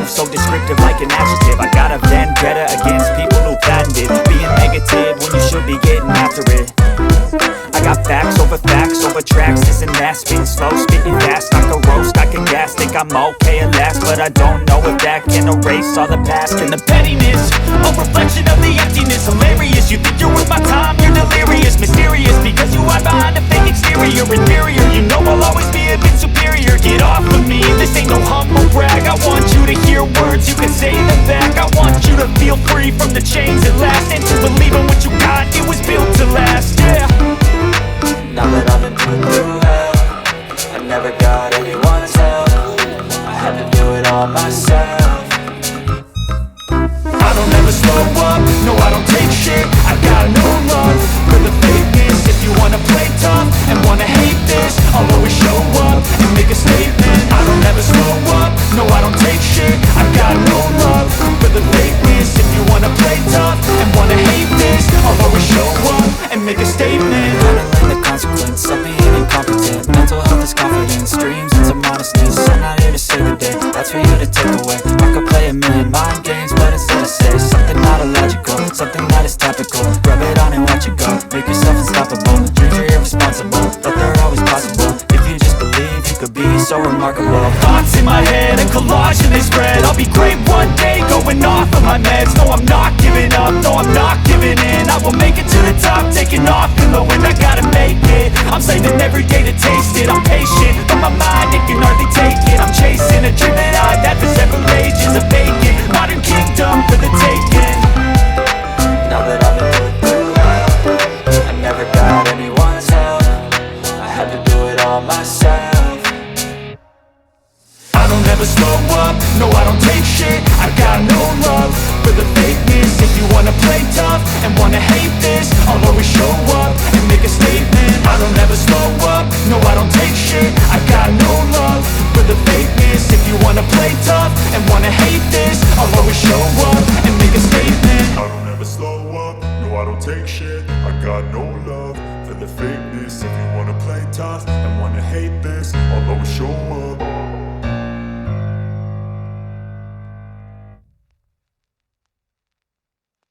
move so descriptive like an adjective. I got a vendetta against people who patented being negative when you should be getting after it. I got facts over tracks, this and that. Spitting slow, spitting fast, I can roast, I can gas. Think I'm okay at last, but I don't know if that can erase all the past. And the pettiness, a reflection of the emptiness. Hilarious, you think you're worth my time, you're delirious. Mysterious, because you hide behind a fake exterior. Inferior, you know I'll always be a bit superior. Get off of me, this ain't no humble brag. I want you to hear words, you can say them back. I want you to feel free from the chains at last, and to believe in what you got, it was built to last, yeah. Now that I've been put through hell, I never got anyone's help. I had to do it all myself. I don't ever slow up, no I don't take shit. I got no love for the fakeness. If you wanna play tough and wanna hate this, I'll always show up and make a statement. I don't ever slow up, no I don't take shit. I got no love for the fakeness. If you wanna play tough and wanna hate this, I'll always show up and make a statement. Consequence of being incompetent. Mental health is confidence, dreams into modesty. So I'm not here to save the day, that's for you to take away. I could play a million mind games, but instead I say something not illogical, something that is topical. Rub it on and watch it go, make yourself unstoppable. Dreams are irresponsible, but they're always possible. If you just believe, you could be so remarkable. Thoughts in my head, a collage and they spread. I'll be great one day, going off of my meds. No, I'm not giving up, no, I'm not giving in. I will make it to the top, taking off in the wind. I gotta make it, I'm saving every day to taste it. I'm patient, but my mind, it can hardly take it. I'm chasing a dream that I've had for several ages. A vacant, modern kingdom for the taking. Now that I've been put through hell, I never got anyone's help. I had to do it all myself. I don't ever slow up, no I don't take shit. I got no love for the fakeness. If you wanna play tough and wanna hate this, I'll always show up and make a statement. I don't ever slow up, no I don't take shit. I got no love for the fakeness. If you wanna play tough and wanna hate this, I'll always show up and make a statement. I don't ever slow up, no I don't take shit.